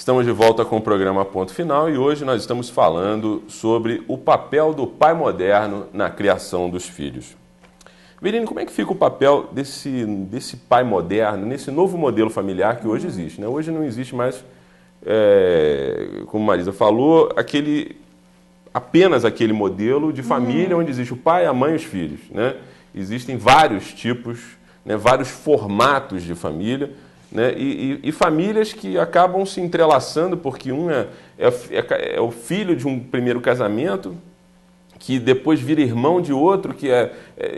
Estamos de volta com o programa Ponto Final e hoje nós estamos falando sobre o papel do pai moderno na criação dos filhos. Verine, como é que fica o papel desse pai moderno, nesse novo modelo familiar que hoje existe, né? Hoje não existe mais, como Marisa falou, apenas aquele modelo de família onde existe o pai, a mãe e os filhos, né? Existem vários tipos, né, vários formatos de família, né, e famílias que acabam se entrelaçando porque um é o filho de um primeiro casamento que depois vira irmão de outro, que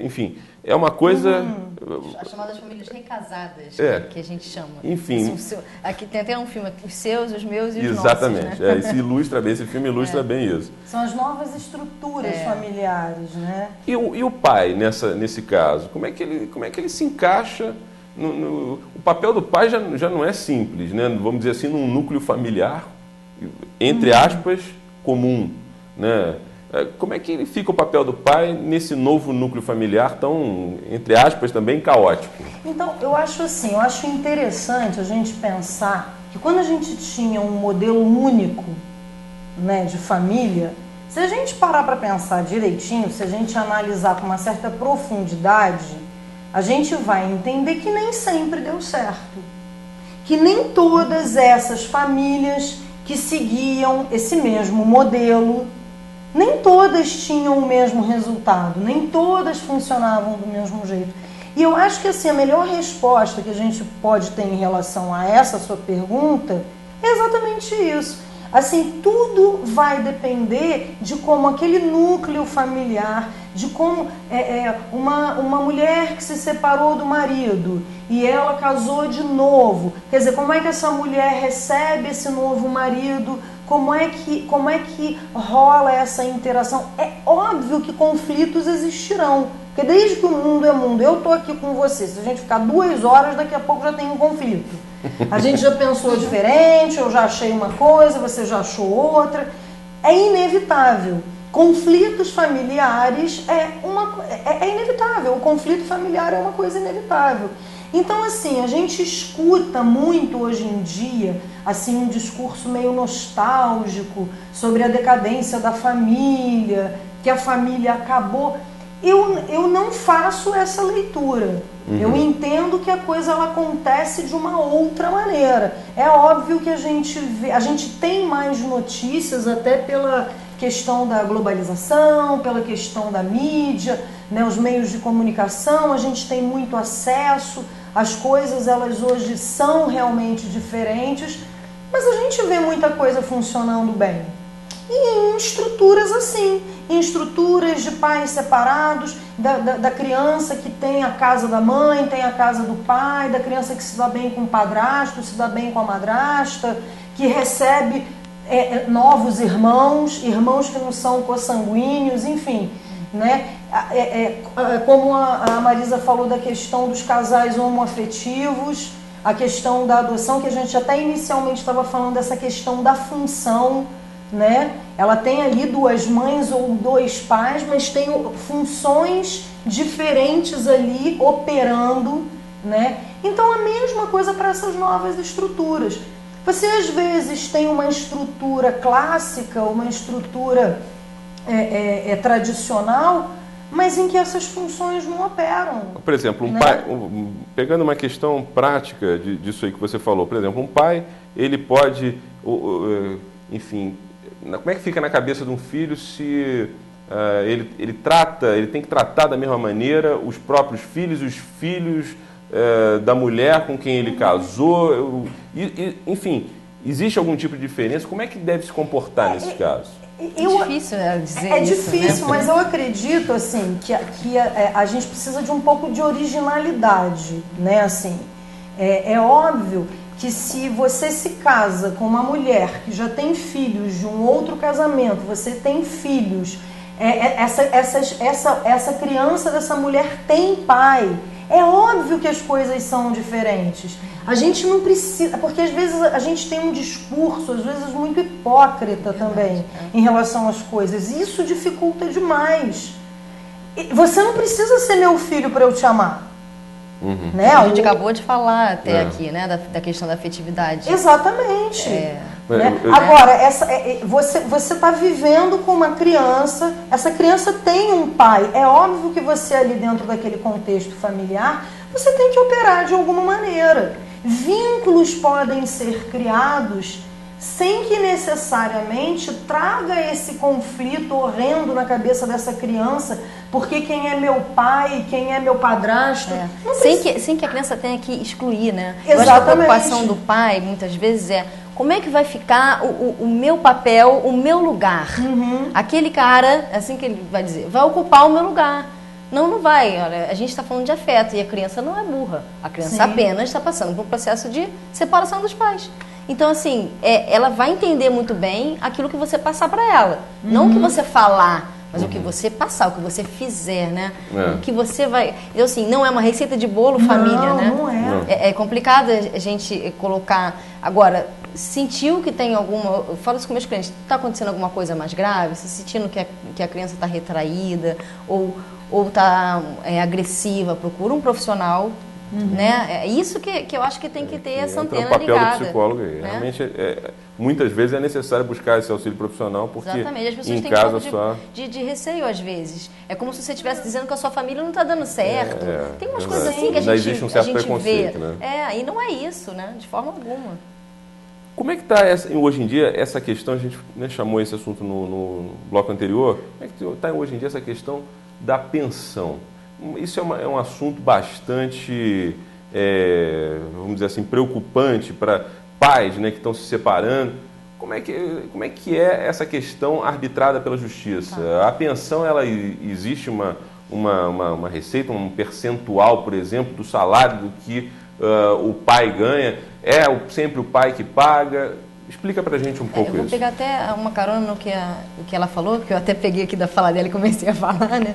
enfim, é uma coisa... As chamadas famílias recasadas, que a gente chama. Enfim. Aqui tem até um filme, os seus, os meus e os exatamente, nossos. Né? Esse filme ilustra bem isso. São as novas estruturas familiares, né? E o pai, nesse caso, como é que ele se encaixa... O papel do pai já não é simples, né? Vamos dizer assim, num núcleo familiar, entre aspas, comum, né? Como é que ele fica o papel do pai nesse novo núcleo familiar tão, entre aspas, também caótico? Então, eu acho interessante a gente pensar que quando a gente tinha um modelo único, né, de família, se a gente parar para pensar direitinho, se a gente analisar com uma certa profundidade, a gente vai entender que nem sempre deu certo. Que nem todas essas famílias que seguiam esse mesmo modelo, nem todas tinham o mesmo resultado, nem todas funcionavam do mesmo jeito. E eu acho que assim, a melhor resposta que a gente pode ter em relação a essa sua pergunta é exatamente isso. Assim, tudo vai depender de como aquele núcleo familiar, de como uma mulher que se separou do marido e ela casou de novo. Quer dizer, como é que essa mulher recebe esse novo marido? Como é que rola essa interação? É óbvio que conflitos existirão, porque desde que o mundo é mundo, eu estou aqui com você, se a gente ficar 2 horas, daqui a pouco já tem um conflito. A gente já pensou diferente, eu já achei uma coisa, você já achou outra. É inevitável. Conflitos familiares é inevitável. O conflito familiar é uma coisa inevitável. Então, assim, a gente escuta muito hoje em dia, assim, um discurso meio nostálgico sobre a decadência da família, que a família acabou. Eu não faço essa leitura. Eu entendo que a coisa ela acontece de uma outra maneira. É óbvio que a gente tem mais notícias até pela questão da globalização, pela questão da mídia, né, os meios de comunicação, a gente tem muito acesso, as coisas elas hoje são realmente diferentes, mas a gente vê muita coisa funcionando bem. E em estruturas assim, em estruturas de pais separados, da criança que tem a casa da mãe, tem a casa do pai, da criança que se dá bem com o padrasto, se dá bem com a madrasta, que recebe novos irmãos que não são consanguíneos, enfim, né? Como a Marisa falou da questão dos casais homoafetivos, a questão da adoção, que a gente até inicialmente estava falando dessa questão da função, né? Ela tem ali 2 mães ou 2 pais, mas tem funções diferentes ali operando, né? Então a mesma coisa para essas novas estruturas. Você às vezes tem uma estrutura clássica, uma estrutura tradicional, mas em que essas funções não operam. Por exemplo, pai, pegando uma questão prática disso aí que você falou, por exemplo, um pai, ele pode, enfim, como é que fica na cabeça de um filho se ele tem que tratar da mesma maneira os próprios filhos, os filhos da mulher com quem ele casou, enfim, existe algum tipo de diferença? Como é que deve se comportar nesses casos? É difícil dizer isso, difícil, né? Mas eu acredito assim, que a gente precisa de um pouco de originalidade, né? Assim, é óbvio que se você se casa com uma mulher que já tem filhos de um outro casamento, você tem filhos, essa criança dessa mulher tem pai, é óbvio que as coisas são diferentes. A gente não precisa, porque às vezes a gente tem um discurso, às vezes muito hipócrita também, em relação às coisas, e isso dificulta demais. Você não precisa ser meu filho para eu te amar. Né? A gente acabou de falar até aqui, né, da questão da afetividade. Exatamente. Né? Agora, você está vivendo com uma criança, essa criança tem um pai. É óbvio que você ali dentro daquele contexto familiar, você tem que operar de alguma maneira. Vínculos podem ser criados sem que necessariamente traga esse conflito horrendo na cabeça dessa criança, porque quem é meu pai, quem é meu padrasto... Sem que a criança tenha que excluir, né? Exatamente. Eu acho que a preocupação do pai, muitas vezes, é como é que vai ficar o meu papel, o meu lugar. Aquele cara, assim que ele vai dizer, vai ocupar o meu lugar. Não vai. Olha, a gente está falando de afeto e a criança não é burra. A criança apenas está passando por um processo de separação dos pais. Então, assim, ela vai entender muito bem aquilo que você passar para ela. Não o que você falar, mas o que você passar, o que você fizer, né? O que você vai... Eu, assim, não é uma receita de bolo família, né? Não é. É complicado a gente colocar... Agora, sentiu que tem alguma... Eu falo isso com meus clientes. Está acontecendo alguma coisa mais grave? Você sentindo que a criança está retraída ou está agressiva? Procura um profissional... Né? É isso que eu acho que tem que ter essa antena ligada. O papel do psicólogo aí. Né? Realmente, muitas vezes é necessário buscar esse auxílio profissional, porque exatamente. As pessoas em têm casa um pouco só... de receio às vezes. É como se você estivesse dizendo que a sua família não está dando certo. Tem umas coisas assim que a gente, um certo a gente preconceito, vê. Né? E não é isso, né? De forma alguma. Como é que está hoje em dia essa questão, a gente chamou esse assunto no bloco anterior, como é que está hoje em dia essa questão da pensão? Isso é um assunto bastante, vamos dizer assim, preocupante para pais, né, que estão se separando. Como é que é essa questão arbitrada pela justiça? A pensão, existe uma receita, um percentual, por exemplo, do salário do que o pai ganha? É sempre o pai que paga? Explica pra gente um pouco isso. Eu vou pegar até uma carona no que ela falou, que eu até peguei aqui da fala dela e comecei a falar, né?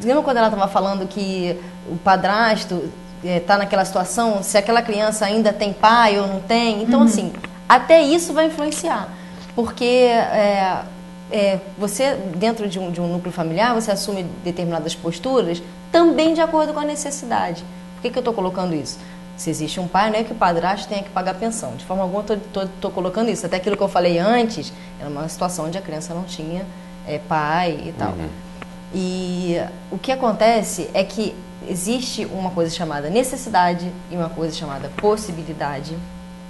Lembra quando ela estava falando que o padrasto está naquela situação, se aquela criança ainda tem pai ou não tem? Então, assim, até isso vai influenciar. Porque você, dentro de um núcleo familiar, você assume determinadas posturas também de acordo com a necessidade. Por que eu estou colocando isso? Se existe um pai, não é que o padrasto tenha que pagar pensão. De forma alguma, estou colocando isso. Até aquilo que eu falei antes, era uma situação onde a criança não tinha pai e tal. E o que acontece é que existe uma coisa chamada necessidade e uma coisa chamada possibilidade.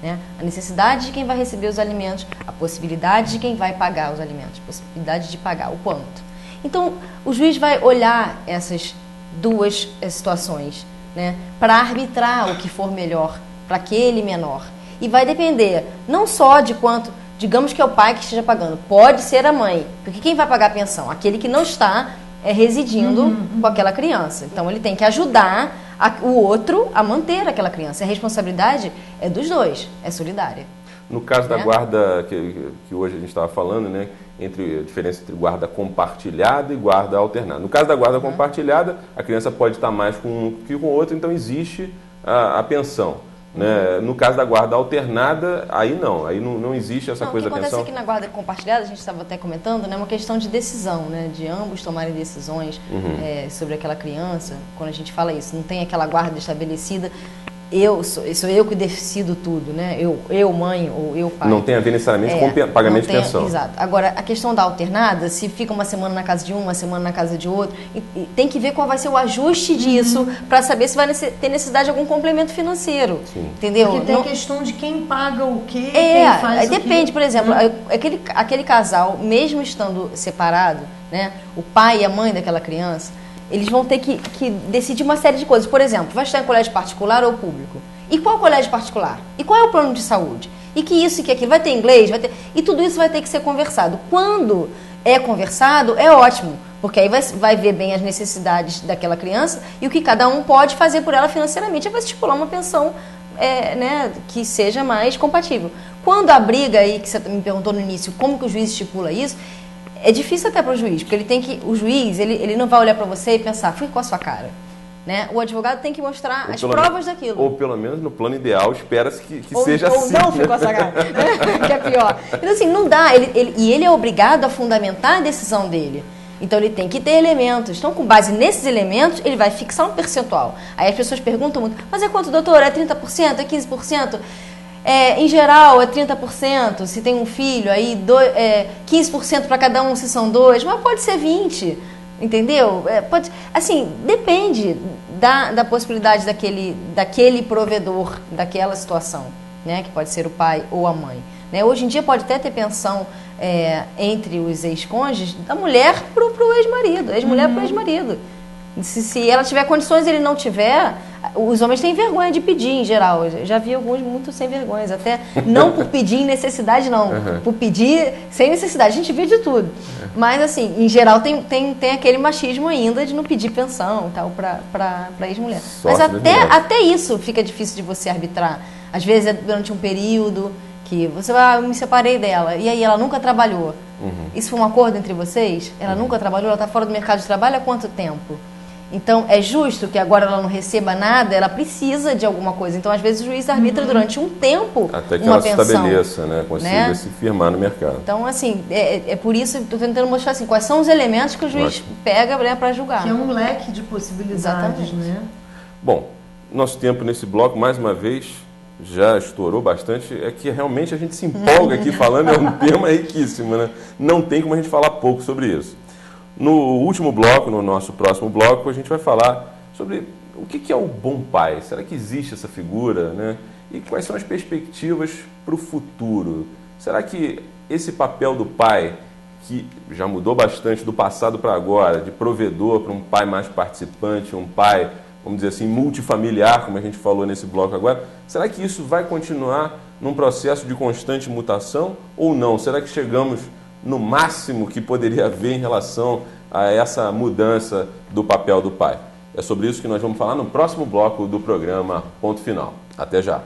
Né? A necessidade de quem vai receber os alimentos, a possibilidade de quem vai pagar os alimentos, a possibilidade de pagar o quanto. Então, o juiz vai olhar essas duas situações, né, para arbitrar o que for melhor para aquele menor. E vai depender não só de quanto, digamos que é o pai que esteja pagando, pode ser a mãe, porque quem vai pagar a pensão? Aquele que não está residindo com aquela criança. Então ele tem que ajudar o outro a manter aquela criança. A responsabilidade é dos dois, é solidária. No caso da guarda, que hoje a gente estava falando, né, a diferença entre guarda compartilhada e guarda alternada. No caso da guarda compartilhada, a criança pode estar mais com um que com o outro, então existe a pensão. Né? No caso da guarda alternada, aí não existe essa coisa da pensão. O que acontece é que na guarda compartilhada, a gente estava até comentando, né, uma questão de decisão, né, de ambos tomarem decisões sobre aquela criança. Quando a gente fala isso, não tem aquela guarda estabelecida. Sou eu que decido tudo, né? Eu mãe ou eu pai. Não tem a ver necessariamente com pagamento de pensão. Exato. Agora, a questão da alternada, se fica uma semana na casa de um, uma semana na casa de outro, tem que ver qual vai ser o ajuste disso para saber se vai ter necessidade de algum complemento financeiro. Sim. Entendeu? Porque tem a questão de quem paga o quê, quem faz o quê. Depende, por exemplo, aquele casal, mesmo estando separado, né? O pai e a mãe daquela criança, eles vão ter que decidir uma série de coisas. Por exemplo, vai estar em colégio particular ou público? E qual colégio particular? E qual é o plano de saúde? E que isso e que aquilo? Vai ter inglês? E tudo isso vai ter que ser conversado. Quando é conversado, é ótimo. Porque aí vai ver bem as necessidades daquela criança e o que cada um pode fazer por ela financeiramente. Aí vai estipular uma pensão né, que seja mais compatível. Quando a briga aí, que você me perguntou no início, como que o juiz estipula isso... É difícil até para o juiz, porque o juiz ele não vai olhar para você e pensar, fui com a sua cara. Né? O advogado tem que mostrar as provas daquilo. Ou pelo menos no plano ideal, espera-se que seja assim. Ou não fui com a sua cara, que é pior. Então assim, não dá, ele é obrigado a fundamentar a decisão dele. Então ele tem que ter elementos. Então, com base nesses elementos, ele vai fixar um percentual. Aí as pessoas perguntam muito, mas é quanto, doutor? É 30%? É 15%? Em geral, é 30%. Se tem um filho, aí 15% para cada um, se são dois. Mas pode ser 20%. Entendeu? Assim, depende da possibilidade daquele provedor, daquela situação, né? Que pode ser o pai ou a mãe. Né? Hoje em dia pode até ter pensão entre os ex-cônjuges da mulher para o ex-marido, ex-mulher para o ex-marido. Se ela tiver condições e ele não tiver, os homens têm vergonha de pedir em geral. Eu já vi alguns muito sem vergonhas, até não por pedir em necessidade, não. Por pedir sem necessidade. A gente vê de tudo. Mas, assim, em geral tem aquele machismo ainda de não pedir pensão e tal para ex-mulher. Mas até isso fica difícil de você arbitrar. Às vezes é durante um período que você vai, me separei dela, e aí ela nunca trabalhou. Isso foi um acordo entre vocês? Ela nunca trabalhou, ela está fora do mercado de trabalho há quanto tempo? Então, é justo que agora ela não receba nada, ela precisa de alguma coisa. Então, às vezes, o juiz arbitra durante um tempo até que uma ela pensão, se estabeleça, né? Consiga se firmar no mercado. Então, assim, é por isso que estou tentando mostrar assim, quais são os elementos que o juiz pega, né, para julgar. Que é um leque de possibilidades. Exatamente. Né? Bom, nosso tempo nesse bloco, mais uma vez, já estourou bastante. É que realmente a gente se empolga aqui falando, é um tema riquíssimo, né? Não tem como a gente falar pouco sobre isso. No último bloco, no nosso próximo bloco, a gente vai falar sobre o que é o bom pai. Será que existe essa figura, né? E quais são as perspectivas para o futuro? Será que esse papel do pai, que já mudou bastante do passado para agora, de provedor para um pai mais participante, um pai, vamos dizer assim, multifamiliar, como a gente falou nesse bloco agora, será que isso vai continuar num processo de constante mutação ou não? Será que chegamos no máximo que poderia haver em relação a essa mudança do papel do pai? É sobre isso que nós vamos falar no próximo bloco do programa Ponto Final. Até já!